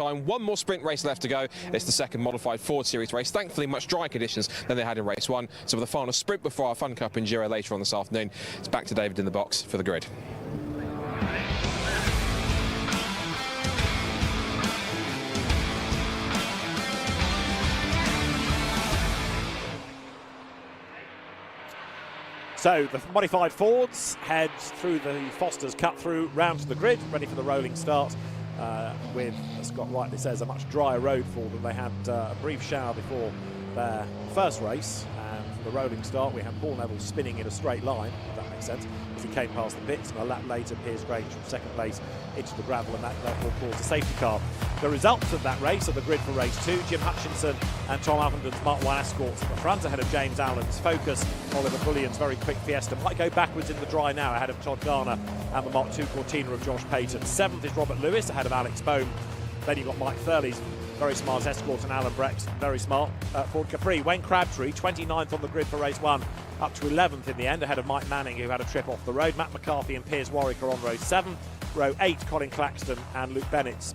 time. One more sprint race left to go. It's the second modified Ford Series race. Thankfully, much drier conditions than they had in race one. So with the final sprint before our Fun Cup Enduro later on this afternoon, it's back to David in the box for the grid. So the modified Fords head through the Foster's cut through round to the grid, ready for the rolling start with, as Scott rightly says, a much drier road for them. They had a brief shower before their first race, and for the rolling start we had Paul Neville spinning in a straight line, if that makes sense, as he came past the pits, and a lap later Piers Grange from second place into the gravel, and that therefore caused a safety car. The results of that race are the grid for race 2. Jim Hutchinson and Tom Avenden's Mark 1 Escorts at the front, ahead of James Allen's Focus. Oliver Bullion's very quick Fiesta might go backwards in the dry now, ahead of Todd Garner and the Mark 2 Cortina of Josh Payton. 7th is Robert Lewis, ahead of Alex Bohm. Then you've got Mike Thurley's very smart Escort and Alan Breck's very smart Ford Capri. Wayne Crabtree, 29th on the grid for race 1, up to 11th in the end, ahead of Mike Manning, who had a trip off the road. Matt McCarthy and Piers Warwick are on row 7. Row 8, Colin Claxton and Luke Bennett's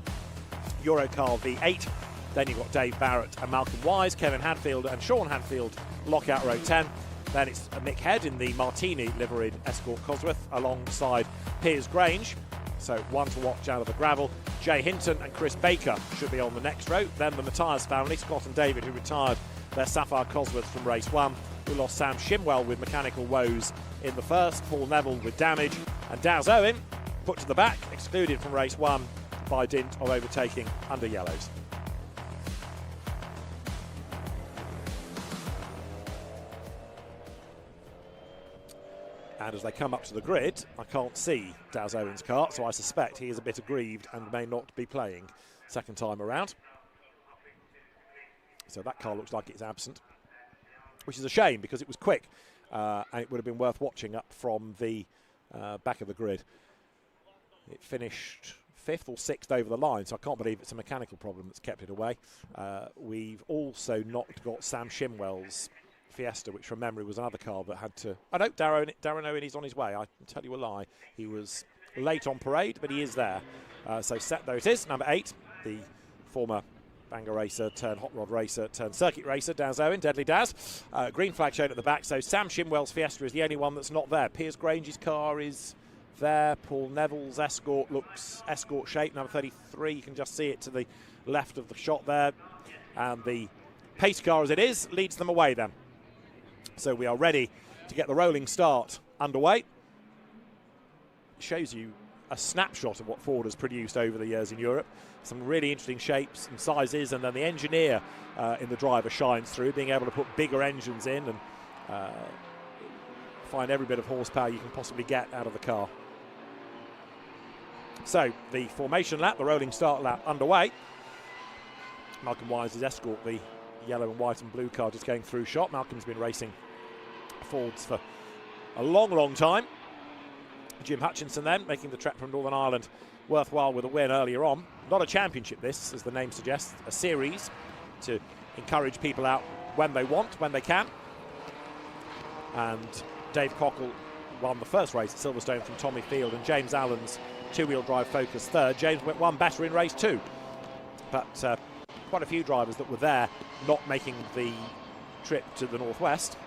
Eurocar V8. Then you've got Dave Barrett and Malcolm Wise, Kevin Hadfield and Sean Hadfield lock out row 10. Then it's Mick Head in the Martini liveried Escort Cosworth alongside Piers Grange. So one to watch out of the gravel. Jay Hinton and Chris Baker should be on the next row. Then the Matthias family, Scott and David, who retired their Sapphire Cosworth from race 1. We lost Sam Shimwell with mechanical woes in the first, Paul Neville with damage, and Daz Owen put to the back, excluded from race 1 by dint of overtaking under yellows. And as they come up to the grid, I can't see Daz Owen's car, so I suspect he is a bit aggrieved and may not be playing second time around. So that car looks like it's absent, which is a shame because it was quick and it would have been worth watching up from the back of the grid. It finished 5th or 6th over the line, so I can't believe it's a mechanical problem that's kept it away. We've also not got Sam Shimwell's Fiesta, which from memory was another car that had to... Oh no, Darren Owen is on his way. I can tell you a lie. He was late on parade, but he is there. So set there it is, number 8, the former Bangor racer turned hot rod racer turned circuit racer, Daz Owen, Deadly Daz. Green flag shown at the back, so Sam Shimwell's Fiesta is the only one that's not there. Piers Grange's car is there. Paul Neville's Escort looks Escort shape, number 33. You can just see it to the left of the shot there. And the pace car as it is leads them away then. So we are ready to get the rolling start underway. It shows you a snapshot of what Ford has produced over the years in Europe. Some really interesting shapes and sizes, and then the engineer in the driver shines through, being able to put bigger engines in and find every bit of horsepower you can possibly get out of the car. So the formation lap, the rolling start lap underway. Malcolm Wise's Escort, the yellow and white and blue car, just going through shot. Malcolm's been racing Fords for a long, long time. Jim Hutchinson then making the trek from Northern Ireland worthwhile with a win earlier on. Not a championship this, as the name suggests, a series to encourage people out when they want, when they can. And Dave Cockle won the first race at Silverstone from Tommy Field, and James Allen's two-wheel drive Focus third. James went one better in race 2. But quite a few drivers that were there not making the trip to the northwest,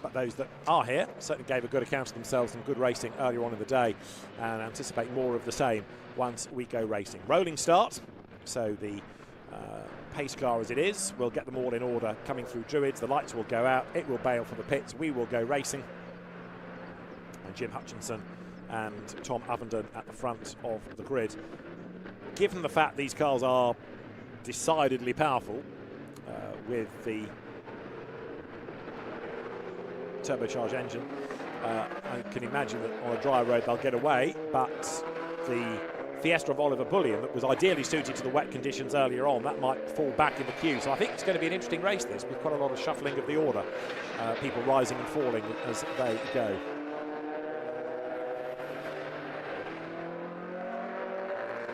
but those that are here certainly gave a good account of themselves and good racing earlier on in the day, and anticipate more of the same once we go racing. Rolling start, so the pace car as it is will get them all in order coming through Druids. The lights will go out, it will bail for the pits, we will go racing, and Jim Hutchinson and Tom Avenden at the front of the grid. Given the fact these cars are decidedly powerful with the turbocharged engine, I can imagine that on a dry road they'll get away, but the Fiesta of Oliver Bullion that was ideally suited to the wet conditions earlier on, that might fall back in the queue. So I think it's going to be an interesting race this, with quite a lot of shuffling of the order, people rising and falling as they go.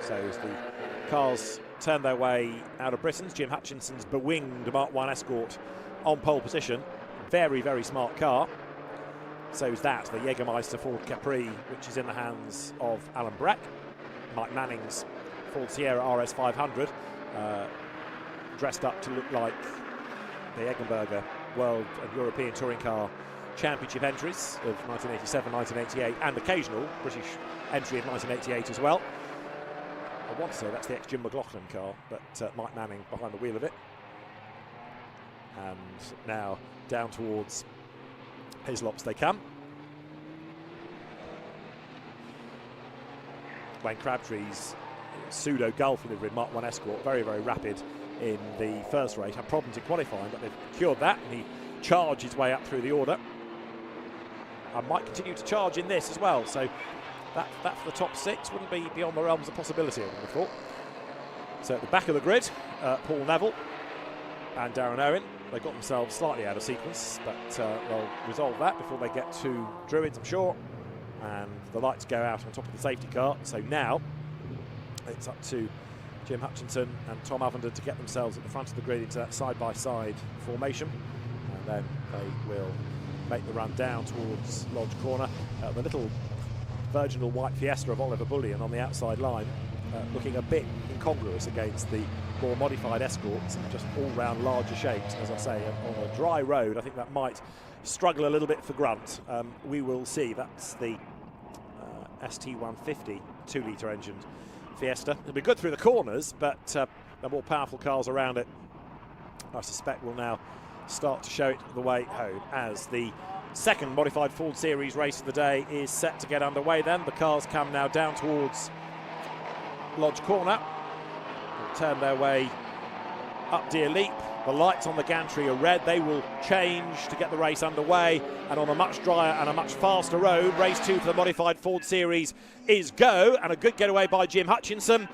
So as the cars turn their way out of Britain's, Jim Hutchinson's bewinged Mark 1 Escort on pole position. Very, very smart car. So is that, the Jägermeister Ford Capri, which is in the hands of Alan Breck. Mike Manning's Ford Sierra RS 500, dressed up to look like the Eggenberger World and European Touring Car Championship entries of 1987, 1988, and occasional British entry of 1988 as well. I want to say that's the ex-Jim McLaughlin car, but Mike Manning behind the wheel of it. And now down towards Hislops they come. Wayne Crabtree's pseudo Gulf livery Mark 1 Escort, very, very rapid in the first race. Had problems in qualifying, but they've cured that, and he charged his way up through the order. And might continue to charge in this as well, so that for the top 6 wouldn't be beyond the realms of possibility, I would have thought. So at the back of the grid, Paul Neville and Darren Owen. They got themselves slightly out of sequence, but they'll resolve that before they get to Druids, I'm sure. And the lights go out on top of the safety car. So now it's up to Jim Hutchinson and Tom Ovenden to get themselves at the front of the grid into that side-by-side formation. And then they will make the run down towards Lodge Corner. The little virginal white Fiesta of Oliver Bullion on the outside line, looking a bit incongruous against the more modified Escorts and just all-round larger shapes. As I say, on a dry road, I think that might struggle a little bit for grunt. We will see. That's the ST150 2-litre engined Fiesta. It'll be good through the corners, but the more powerful cars around it, I suspect, will now start to show it the way home as the second modified Ford Series race of the day is set to get underway. Then the cars come now down towards Lodge Corner, turn their way up Deer Leap. The lights on the gantry are red. They will change to get the race underway, and on a much drier and a much faster road, race 2 for the modified Ford Series is go, and a good getaway by Jim Hutchinson.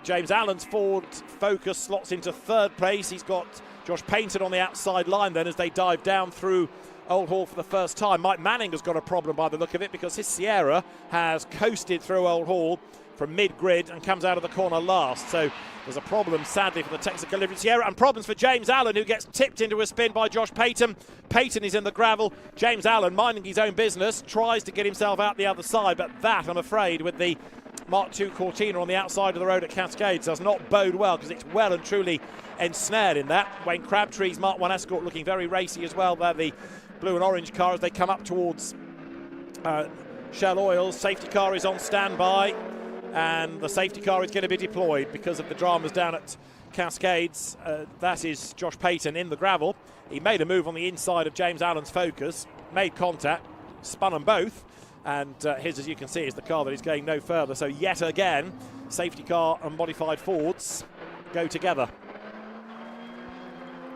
James Allen's Ford Focus slots into 3rd place. He's got Josh Payton on the outside line then as they dive down through Old Hall for the first time. Mike Manning has got a problem by the look of it, because his Sierra has coasted through Old Hall from mid-grid and comes out of the corner last. So there's a problem, sadly, for the Texaco Livery Sierra, and problems for James Allen, who gets tipped into a spin by Josh Payton. Payton is in the gravel. James Allen, minding his own business, tries to get himself out the other side, but that, I'm afraid, with the Mark II Cortina on the outside of the road at Cascades, does not bode well, because it's well and truly ensnared in that. Wayne Crabtree's Mark 1 Escort looking very racy as well. They're the blue and orange car as they come up towards Shell Oils. Safety car is on standby, and the safety car is going to be deployed because of the dramas down at Cascades. That is Josh Payton in the gravel. He made a move on the inside of James Allen's Focus, made contact, spun them both, and his, as you can see, is the car that is going no further. So yet again, safety car and modified Fords go together.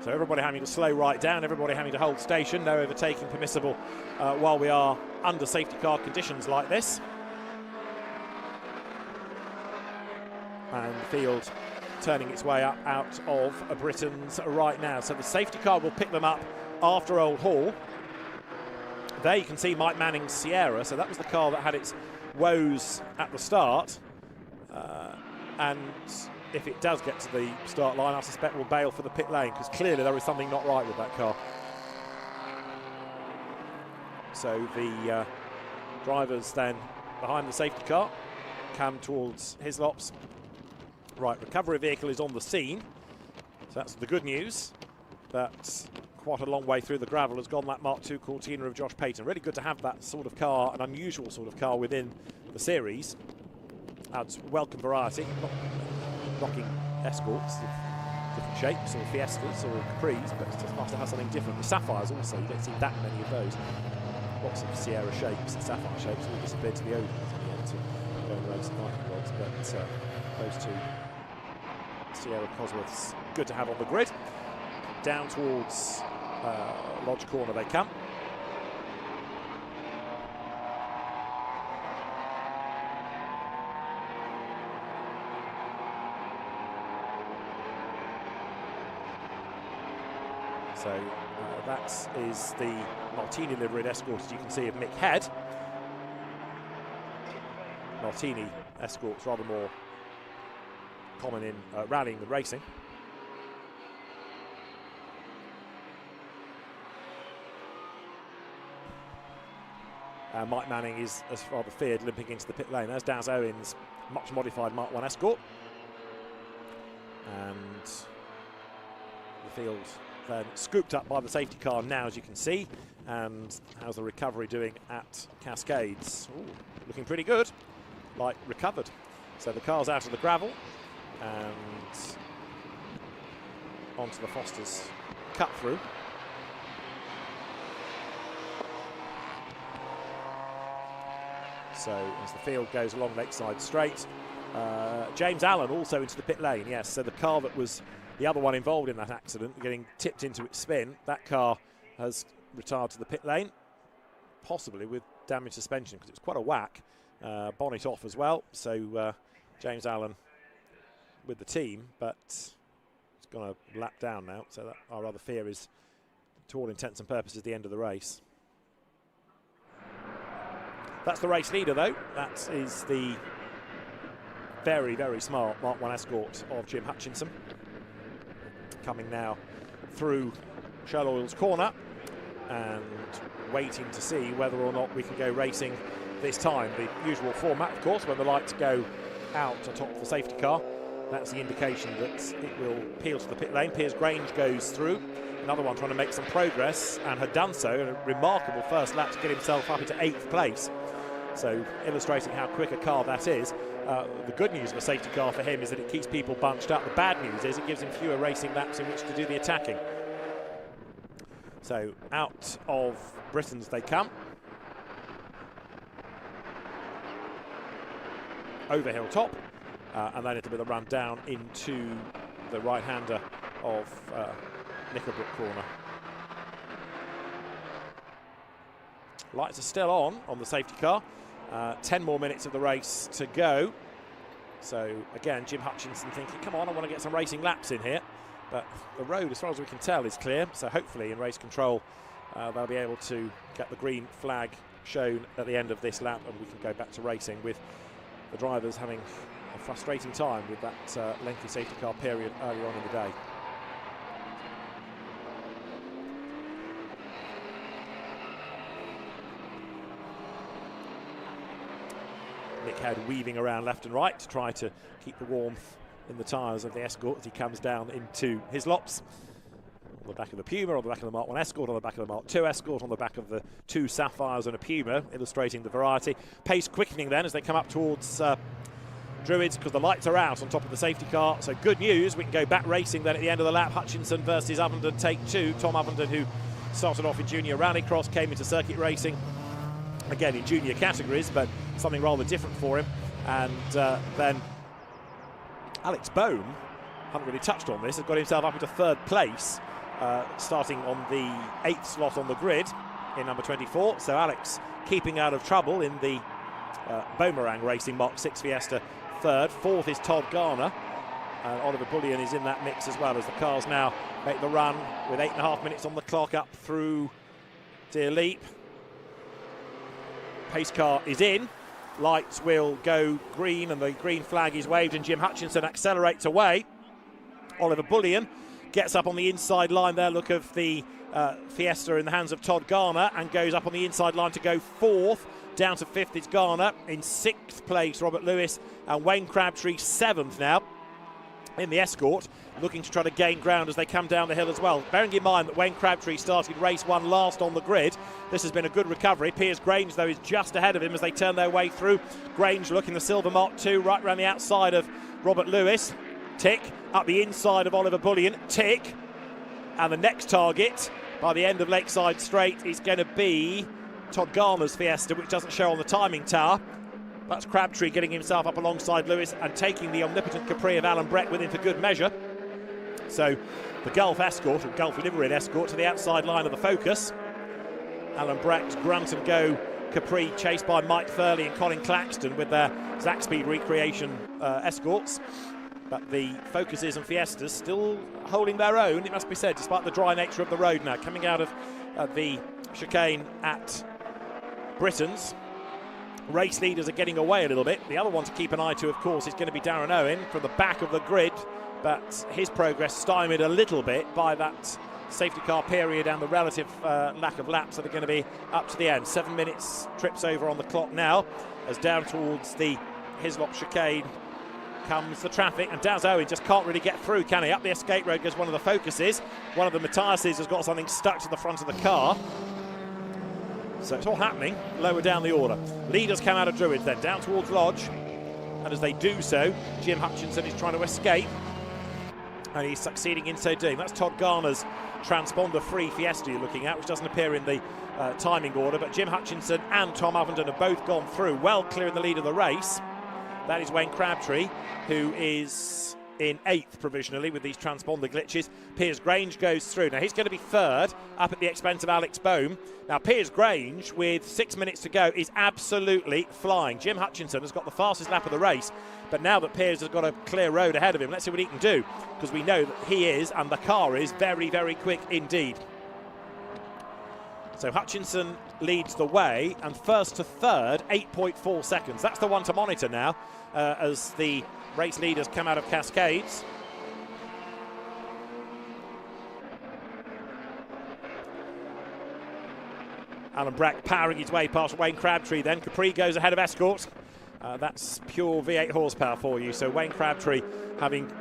So everybody having to slow right down, everybody having to hold station, no overtaking permissible while we are under safety car conditions like this. And the field turning its way up out of Britain's right now. So the safety car will pick them up after Old Hall. There you can see Mike Manning's Sierra. So that was the car that had its woes at the start. And if it does get to the start line, I suspect we'll bail for the pit lane, because clearly there is something not right with that car. So the drivers then behind the safety car come towards Hislops. Right, recovery vehicle is on the scene, so that's the good news. But quite a long way through the gravel has gone that Mark II Cortina of Josh Payton. Really good to have that sort of car, an unusual sort of car within the series. Adds welcome variety, not rocking Escorts of different shapes, or Fiestas or Capris, but it's just nice to have something different. The Sapphires also, you don't see that many of those. Lots of Sierra shapes and Sapphire shapes all disappeared to the oceans in the end to go and race the rods, but those two Sierra Cosworths good to have on the grid. Down towards Lodge Corner they come. So that is the Martini liveried Escort, as you can see, of Mick Head. Martini Escorts rather more common in rallying than racing. Mike Manning is, as rather feared, limping into the pit lane. There's Daz Owen's much modified Mark 1 Escort. And the field then scooped up by the safety car now, as you can see. And how's the recovery doing at Cascades? Ooh, looking pretty good, like recovered. So the car's out of the gravel and onto the Foster's cut through. So as the field goes along Lakeside Straight, James Allen also into the pit lane, yes. So the car that was the other one involved in that accident, getting tipped into its spin, that car has retired to the pit lane, possibly with damaged suspension because it's quite a whack. Bonnet off as well, so James Allen with the team, but it's gone a lap down now, so that our other fear is, to all intents and purposes, the end of the race. That's the race leader, though. That is the very, very smart Mark 1 escort of Jim Hutchinson, coming now through Shell Oil's corner and waiting to see whether or not we can go racing this time. The usual format, of course, when the lights go out atop the safety car, that's the indication that it will peel to the pit lane. Piers Grange goes through, another one trying to make some progress, and had done so in a remarkable first lap to get himself up into 8th place. So illustrating how quick a car that is. The good news of a safety car for him is that it keeps people bunched up. The bad news is it gives him fewer racing laps in which to do the attacking. So out of Britain's they come. Over hill top, and then it'll be the run down into the right-hander of Nickelbrook corner. Lights are still on the safety car. 10 more minutes of the race to go. So again, Jim Hutchinson thinking, come on, I want to get some racing laps in here. But the road, as far as we can tell, is clear. So hopefully in race control, they'll be able to get the green flag shown at the end of this lap, and we can go back to racing, with the drivers having a frustrating time with that lengthy safety car period earlier on in the day. Nick Head weaving around left and right to try to keep the warmth in the tyres of the Escort as he comes down into his lops. On the back of the Puma, on the back of the Mark 1 Escort, on the back of the Mark 2 Escort, on the back of the 2 Sapphires and a Puma, illustrating the variety. Pace quickening then as they come up towards Druids, because the lights are out on top of the safety car. So good news, we can go back racing then at the end of the lap. Hutchinson versus Ovenden, take 2. Tom Ovenden, who started off in junior rallycross, came into circuit racing, again in junior categories, but something rather different for him. And then Alex Bohm, haven't really touched on this, has got himself up into 3rd place, starting on the 8th slot on the grid in number 24. So Alex keeping out of trouble in the Boomerang Racing Mark 6 Fiesta 3rd. 4th is Todd Garner. Oliver Bullion is in that mix as well, as the cars now make the run with 8.5 minutes on the clock up through Deer Leap. Pace car is in. Lights will go green and the green flag is waved, and Jim Hutchinson accelerates away. Oliver Bullion gets up on the inside line there. Look of the Fiesta in the hands of Todd Garner, and goes up on the inside line to go 4th. Down to 5th is Garner. In 6th place, Robert Lewis, and Wayne Crabtree 7th now in the Escort, looking to try to gain ground as they come down the hill as well. Bearing in mind that Wayne Crabtree started race 1 last on the grid, this has been a good recovery. Piers Grange, though, is just ahead of him as they turn their way through. Grange looking the silver Mark 2 right around the outside of Robert Lewis. Tick up the inside of Oliver Bullion. Tick. And the next target by the end of Lakeside Straight is going to be Todd Garner's Fiesta, which doesn't show on the timing tower. That's Crabtree getting himself up alongside Lewis and taking the omnipotent Capri of Alan Breck with him for good measure. So the Gulf Escort, or Gulf Liveried Escort, to the outside line of the Focus. Alan Breck's Grunt and Go Capri chased by Mike Thurley and Colin Claxton with their Zaxpeed Recreation Escorts. But the Focuses and Fiestas still holding their own, it must be said, despite the dry nature of the road now. Coming out of the chicane at Britain's. Race leaders are getting away a little bit. The other one to keep an eye to, of course, is going to be Darren Owen from the back of the grid, but his progress stymied a little bit by that safety car period and the relative lack of laps that are going to be up to the end. 7 minutes trips over on the clock now, as down towards the Hislop chicane comes the traffic, and Daz Owen just can't really get through, can he? Up the escape road goes one of the focuses. One of the Matthiases has got something stuck to the front of the car. So it's all happening lower down the order. Leaders come out of Druids then, down towards Lodge. And as they do so, Jim Hutchinson is trying to escape. And he's succeeding in so doing. That's Todd Garner's transponder-free Fiesta you're looking at, which doesn't appear in the timing order. But Jim Hutchinson and Tom Ovenden have both gone through, well clearing the lead of the race. That is Wayne Crabtree, who is in 8th provisionally with these transponder glitches. Piers Grange goes through. Now he's going to be 3rd, up at the expense of Alex Bohm. Now Piers Grange, with 6 minutes to go, is absolutely flying. Jim Hutchinson has got the fastest lap of the race, but now that Piers has got a clear road ahead of him, let's see what he can do, because we know that he is, and the car is, very, very quick indeed. So Hutchinson leads the way, and 1st to 3rd, 8.4 seconds. That's the one to monitor now, as the race leaders come out of Cascades. Alan Brack powering his way past Wayne Crabtree then. Capri goes ahead of Escort. That's pure V8 horsepower for you. So Wayne Crabtree, having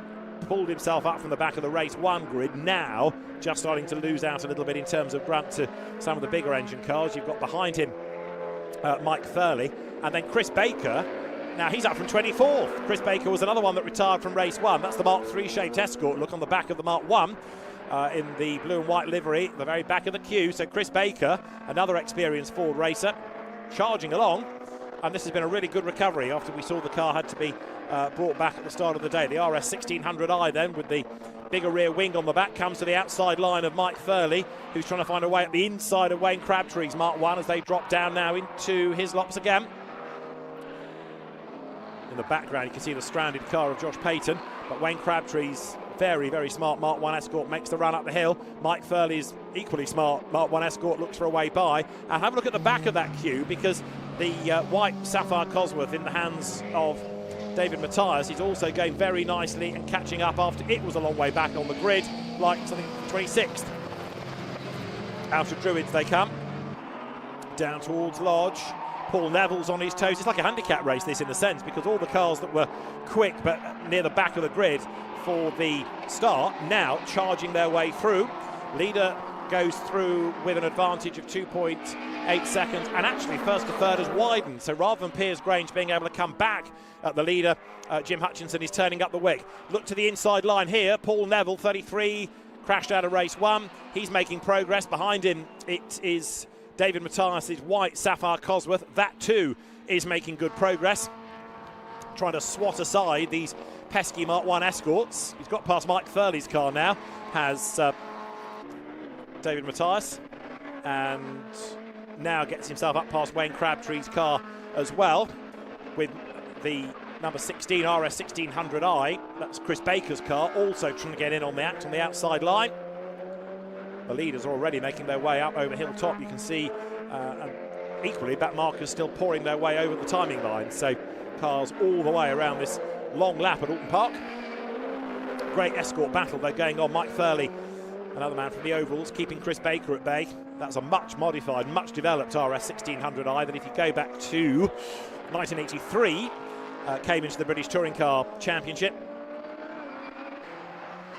pulled himself up from the back of the race 1 grid, now just starting to lose out a little bit in terms of grunt to some of the bigger engine cars. You've got behind him Mike Thurley, and then Chris Baker. Now he's up from 24th. Chris Baker was another one that retired from race 1. That's the Mark III shaped Escort. Look on the back of the Mark 1 in the blue and white livery, the very back of the queue. So Chris Baker, another experienced Ford racer, charging along. And this has been a really good recovery after we saw the car had to be brought back at the start of the day. The RS1600i then, with the bigger rear wing on the back, comes to the outside line of Mike Thurley, who's trying to find a way at the inside of Wayne Crabtree's Mark 1 as they drop down now into his lops again. In the background you can see the stranded car of Josh Payton, but Wayne Crabtree's very, very smart Mark 1 Escort makes the run up the hill. Mike Thurley's equally smart Mark 1 Escort looks for a way by. And have a look at the back of that queue, because the white Sapphire Cosworth in the hands of David Matthias is also going very nicely and catching up after it was a long way back on the grid, like something 26th. Out of Druids they come, down towards Lodge. Paul Neville's on his toes. It's like a handicap race, this, in a sense, because all the cars that were quick but near the back of the grid for the start now charging their way through. Leader goes through with an advantage of 2.8 seconds, and actually 1st to 3rd has widened. So rather than Piers Grange being able to come back at the leader, Jim Hutchinson is turning up the wick. Look to the inside line here. Paul Neville, 33, crashed out of race 1. He's making progress. Behind him it is David Matthias' white Sapphire Cosworth. That too is making good progress, trying to swat aside these pesky Mark 1 Escorts. He's got past Mike Thurley's car now, has David Matthias, and now gets himself up past Wayne Crabtree's car as well, with the number 16 RS1600i. That's Chris Baker's car, also trying to get in on the act on the outside line. The leaders are already making their way up over Hilltop. You can see and equally back markers still pouring their way over the timing line. So cars all the way around this long lap at Oulton Park. Great Escort battle they're going on. Mike Thurley, another man from the ovals, keeping Chris Baker at bay. That's a much modified, much developed RS1600i that, if you go back to 1983, came into the British Touring Car Championship.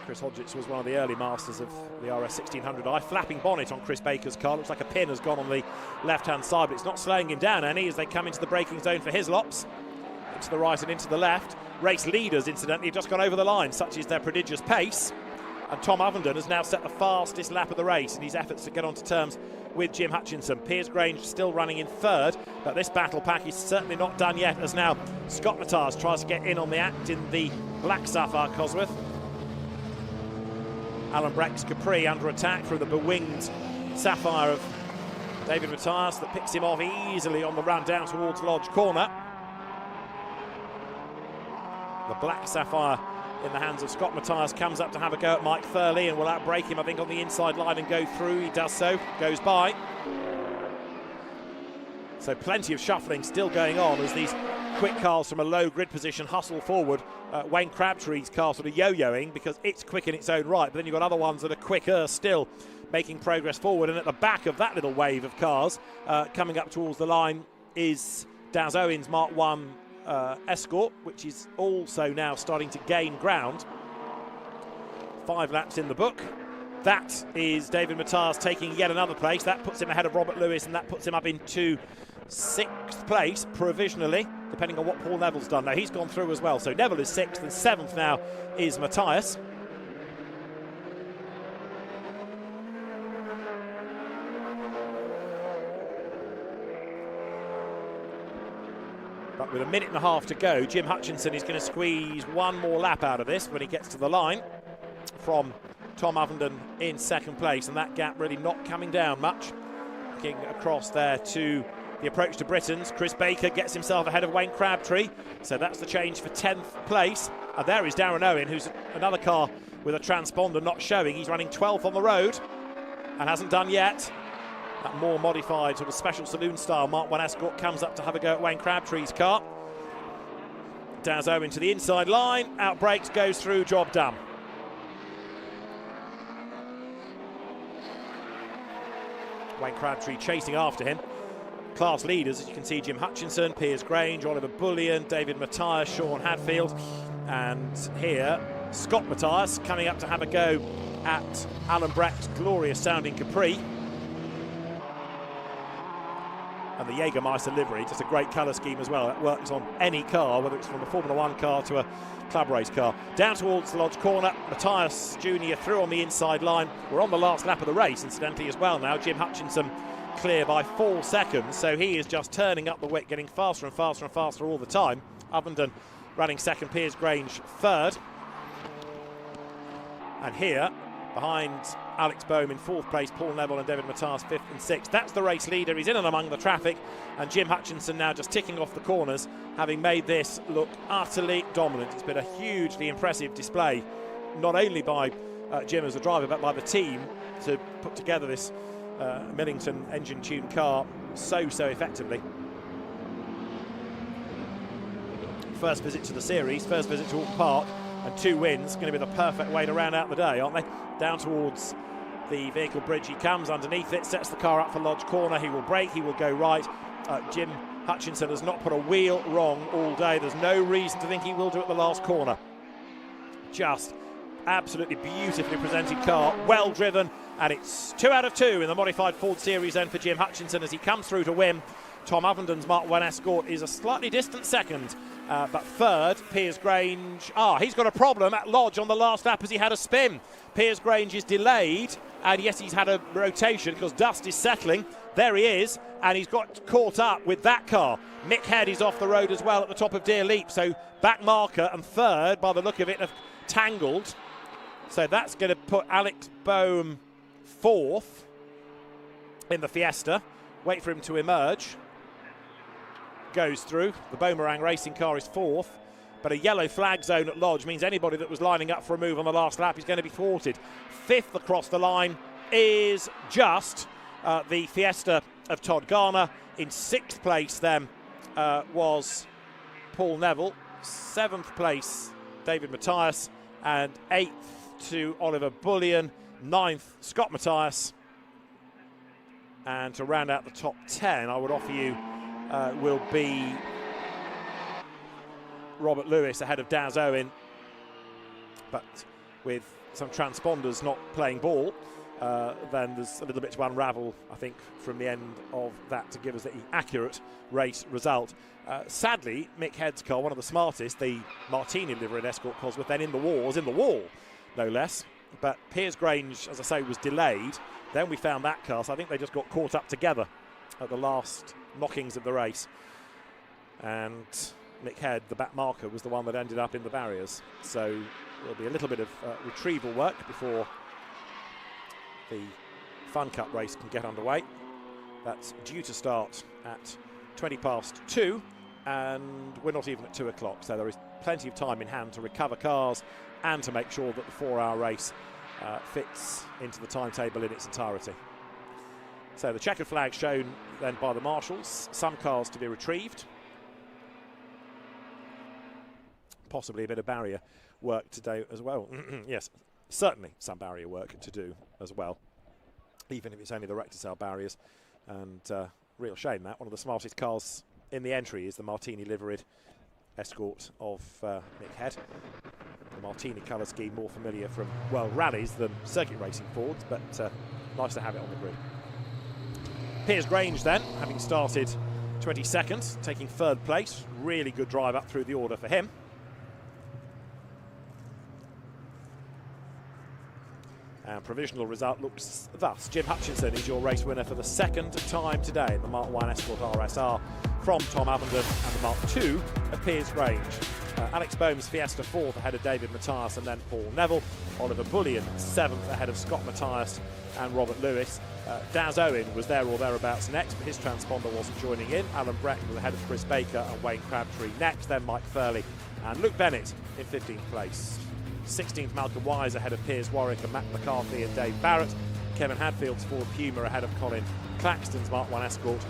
Chris Hodgetts was one of the early masters of the RS1600i. Flapping bonnet on Chris Baker's car. Looks like a pin has gone on the left-hand side, but it's not slowing him down any as they come into the braking zone for his lops. Into the right and into the left. Race leaders, incidentally, have just gone over the line. Such is their prodigious pace. And Tom Ovenden has now set the fastest lap of the race in his efforts to get onto terms with Jim Hutchinson. Piers Grange still running in 3rd, but this battle pack is certainly not done yet, as now Scott Matthias tries to get in on the act in the black Sapphire Cosworth. Alan Brack's Capri under attack through the bewinged Sapphire of David Matthias that picks him off easily on the run down towards Lodge Corner. The black Sapphire in the hands of Scott Matthias comes up to have a go at Mike Thurley and will outbrake him, I think, on the inside line and go through. He does so, goes by. So plenty of shuffling still going on as these quick cars from a low grid position hustle forward. Wayne Crabtree's car sort of yo-yoing because it's quick in its own right, but then you've got other ones that are quicker still making progress forward. And at the back of that little wave of cars coming up towards the line is Daz Owen's Mark 1 Escort, which is also now starting to gain ground. 5 laps in the book. That is David Matthias taking yet another place. That puts him ahead of Robert Lewis, and that puts him up into 6th place provisionally, depending on what Paul Neville's done. Now, he's gone through as well, so Neville is 6th, and 7th now is Matthias. But with a minute and a half to go, Jim Hutchinson is going to squeeze one more lap out of this when he gets to the line from Tom Ovenden in 2nd place, and that gap really not coming down much. Looking across there to the approach to Britons, Chris Baker gets himself ahead of Wayne Crabtree, so that's the change for 10th place. And there is Darren Owen, who's another car with a transponder not showing. He's running 12th on the road and hasn't done yet. That more modified sort of special saloon style Mark 1 Escort comes up to have a go at Wayne Crabtree's car. Daz Owen to the inside line, out brakes, goes through, job done. Wayne Crabtree chasing after him. Class leaders, as you can see, Jim Hutchinson, Piers Grange, Oliver Bullion, David Matthias, Sean Hadfield, and here Scott Matthias coming up to have a go at Alan Breck's glorious sounding Capri. And the Jägermeister livery, just a great colour scheme as well. It works on any car, whether it's from a Formula 1 car to a club race car. Down towards the Lodge corner, Matthias Jr. through on the inside line. We're on the last lap of the race, incidentally, as well now. Jim Hutchinson clear by 4 seconds, so he is just turning up the wick, getting faster and faster and faster all the time. Ovenden running 2nd, Piers Grange 3rd. And here, behind Alex Boehm in 4th place, Paul Neville and David Matthias 5th and 6th. That's the race leader. He's in and among the traffic, and Jim Hutchinson now just ticking off the corners, having made this look utterly dominant. It's been a hugely impressive display, not only by Jim as a driver, but by the team to put together this Millington engine-tuned car so effectively. First visit to the series, first visit to Oulton Park, and 2 wins. Going to be the perfect way to round out the day, aren't they? Down towards the vehicle bridge he comes, underneath it, sets the car up for Lodge corner. He will brake, he will go right. Jim Hutchinson has not put a wheel wrong all day. There's no reason to think he will do it at the last corner. Just absolutely beautifully presented car, well driven, and it's 2 out of 2 in the modified Ford Series then for Jim Hutchinson as he comes through to win. Tom Ovenden's Mark 1 Escort is a slightly distant 2nd, but 3rd, Piers Grange. He's got a problem at Lodge on the last lap as he had a spin. Piers Grange is delayed, and yes, he's had a rotation because dust is settling. There he is, and he's got caught up with that car. Mick Head is off the road as well at the top of Deer Leap, so back marker and 3rd, by the look of it, have tangled. So that's going to put Alex Boehm 4th in the Fiesta. Wait for him to emerge. Goes through. The Boomerang racing car is 4th, but a yellow flag zone at Lodge means anybody that was lining up for a move on the last lap is going to be thwarted. 5th across the line is just the Fiesta of Todd Garner. In 6th place then was Paul Neville. 7th place David Matthias, and 8th to Oliver Bullion. 9th Scott Matthias, and to round out the top 10 I would offer you will be Robert Lewis ahead of Daz Owen, but with some transponders not playing ball, then there's a little bit to unravel, I think, from the end of that to give us the accurate race result. Sadly, Mick Head's car, one of the smartest, the Martini liveried Escort Cosworth, then in the wall, no less. But Piers Grange, as I say, was delayed. Then we found that car, so I think they just got caught up together at the last knockings of the race. And Mick Head, the back marker, was the one that ended up in the barriers. So there'll be a little bit of retrieval work before the Fun Cup race can get underway. That's due to start at 2:20, and we're not even at 2 o'clock, so there is plenty of time in hand to recover cars and to make sure that the 4-hour race fits into the timetable in its entirety. So the checkered flag shown then by the marshals, some cars to be retrieved. Possibly a bit of barrier work to do as well. Yes, certainly some barrier work to do as well, even if it's only the recticel barriers. And real shame that one of the smartest cars in the entry is the Martini liveried escort of Mick Head. The Martini colour scheme more familiar from, well, rallies than circuit racing Fords, but nice to have it on the grid. Piers Grange then, having started 22nd, taking 3rd place. Really good drive up through the order for him. And provisional result looks thus. Jim Hutchinson is your race winner for the 2nd time today in the Mark 1 Escort RSR from Tom Abenden, and the Mark 2 at Piers Grange. Alex Boehm's Fiesta 4th ahead of David Matthias and then Paul Neville. Oliver Bullion 7th ahead of Scott Matthias and Robert Lewis. Daz Owen was there or thereabouts next, but his transponder wasn't joining in. Alan Breton was ahead of Chris Baker and Wayne Crabtree next, then Mike Furley and Luke Bennett in 15th place. 16th Malcolm Wise ahead of Piers Warwick and Matt McCarthy and Dave Barrett. Kevin Hadfield's Ford Puma ahead of Colin Claxton's Mark 1 Escort.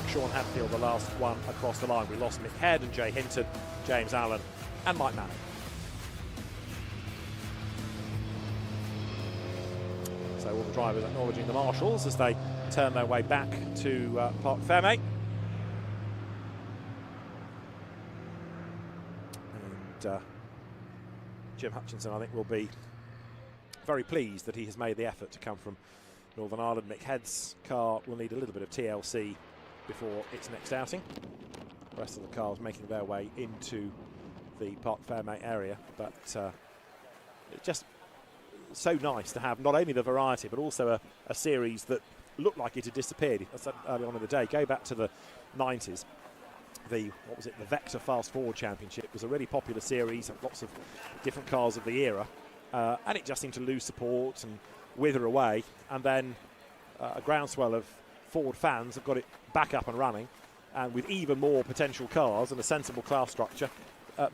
Sean Hadfield the last one across the line. We lost Mick Head and Jay Hinton, James Allen and Mike Manning. So all the drivers acknowledging the marshals as they turn their way back to Parc Fermé. And Jim Hutchinson, I think, will be very pleased that he has made the effort to come from Northern Ireland. Mick Head's car will need a little bit of TLC before its next outing. The rest of the cars making their way into the Parc Fermé area, but it's just so nice to have not only the variety but also a series that looked like it had disappeared. I said early on in the day, go back to the 90s. The Vector Fast Forward Championship was a really popular series, lots of different cars of the era, and it just seemed to lose support and wither away, and then a groundswell of Ford fans have got it back up and running, and with even more potential cars and a sensible class structure,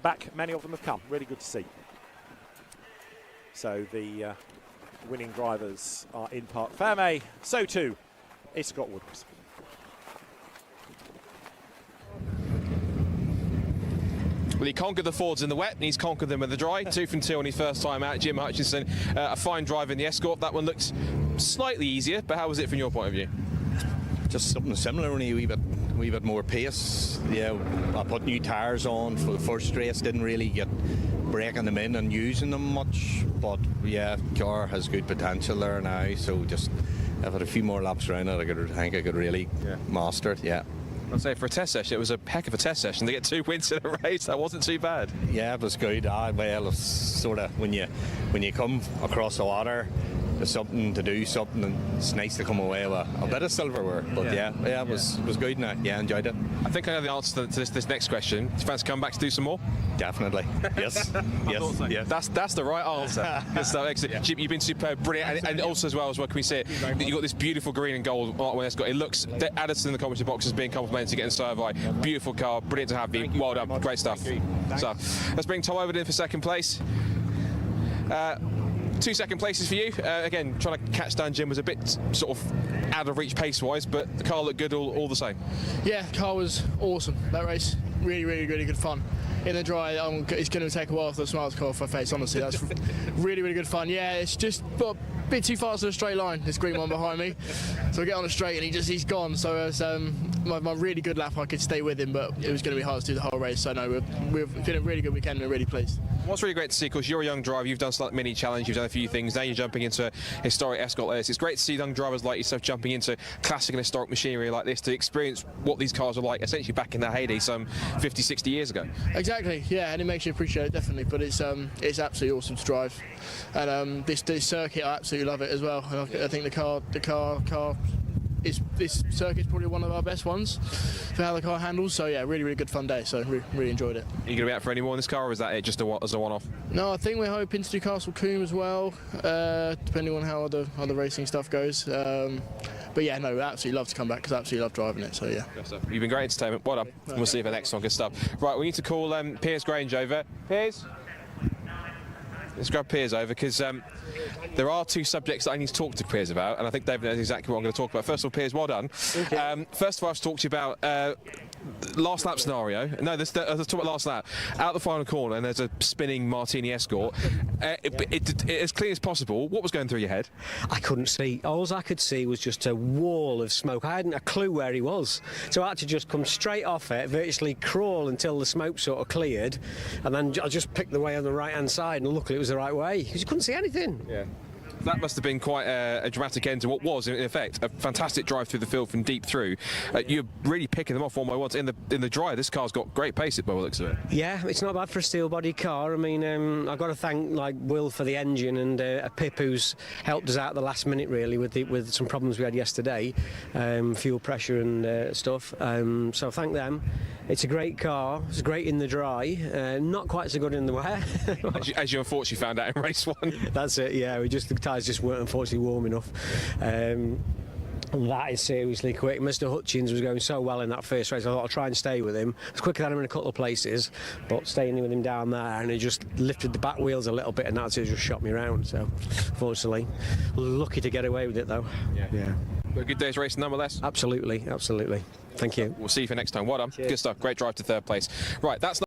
back many of them have come. Really good to see. So the winning drivers are in Parc Fermé, so too is Scott Woodward. Well, he conquered the Fords in the wet and he's conquered them in the dry. 2 from 2 on his first time out. Jim Hutchinson, a fine drive in the Escort. That one looked slightly easier, but how was it from your point of view? Just something similar, only a wee bit more pace. Yeah, I put new tyres on for the first race, didn't really get breaking them in and using them much, but yeah, car has good potential there now, so just if I had a few more laps around it, I think I could really master it, yeah. I'd say for a test session, it was a heck of a test session. To get 2 wins in a race, that wasn't too bad. Yeah, it was good. Well, it's sort of when you come across the water, there's something to do, something, and it's nice to come away with a bit of silverware. But it was good, and I enjoyed it. I think I know the answer to this next question. Do you fancy come back to do some more? Definitely. Yes. Yes. So. Yes. That's the right answer. Good stuff. Excellent. Jim, you've been superb, brilliant, and also as well can we see it? You've got this beautiful green and gold Mark 1 Escort. It looks Addison in the commentary box is being complimented, getting so high. Beautiful car, brilliant to have you. Well done, great stuff. So let's bring Tom Overton for 2nd place. 2 second places for you. Again, trying to catch down Jim was a bit sort of out of reach pace-wise, but the car looked good all the same. Yeah, the car was awesome. That race, really good fun. In the dry, it's going to take a while for the smile to come off my face, honestly. That's really good fun. Yeah, it's just a bit too fast in a straight line, this green one behind me. So I get on a straight and he's gone. So it was my really good lap, I could stay with him, but it was going to be hard to do the whole race. So no, we've been a really good weekend and we're really pleased. What's really great to see, because you're a young driver, you've done some mini challenge, you've done a few things, now you're jumping into a historic Escort like this. It's great to see young drivers like yourself jumping into classic and historic machinery like this to experience what these cars were like essentially back in their heyday some 50, 60 years ago. Exactly, yeah, and it makes you appreciate it, definitely, but it's absolutely awesome to drive. And this circuit, I absolutely love it as well. And I think the car this circuit's probably one of our best ones for how the car handles. So yeah, really good fun day. So really enjoyed it. Are you going to be out for any more in this car, or is that it just as a one-off? No, I think we're hoping to do Castle Combe as well, depending on how the racing stuff goes. But yeah, no, absolutely love to come back because I absolutely love driving it. So yeah. You've been great entertainment. Well done. And we'll see you for the next one. Good stuff. Right, we need to call Piers Grange over. Piers. let's grab Piers over, because there are two subjects that I need to talk to Piers about, and I think David knows exactly what I'm going to talk about. First of all, Piers, well done. First of all, I have to talk to you about last lap scenario. No, let's talk about last lap. Out the final corner, and there's a spinning Martini Escort. As clean as possible, what was going through your head? I couldn't see. All I could see was just a wall of smoke. I hadn't a clue where he was. So I had to just come straight off it, virtually crawl until the smoke sort of cleared, and then I just picked the way on the right-hand side, and luckily it was the right way, because you couldn't see anything. Yeah. That must have been quite a dramatic end to what was, in effect, a fantastic drive through the field from deep through. You're really picking them off one by one. In the dry, this car's got great pace by the looks of it. Yeah, it's not bad for a steel body car. I mean, I've got to thank Will for the engine, and a Pip who's helped us out at the last minute really with some problems we had yesterday, fuel pressure and stuff. So thank them. It's a great car. It's great in the dry. Not quite so good in the wet. as you unfortunately found out in race one. That's it. Yeah, the tyres just weren't unfortunately warm enough. That is seriously quick. Mr. Hutchins was going so well in that first race. I thought I'll try and stay with him. It's quicker than him in a couple of places, but staying with him down there, and he just lifted the back wheels a little bit, and that's it, just shot me around. So, fortunately, lucky to get away with it though. Yeah. But a good day's racing nonetheless. Absolutely. Thank you. We'll see you for next time. Well done. Cheers. Good stuff. Great drive to third place. Right, that's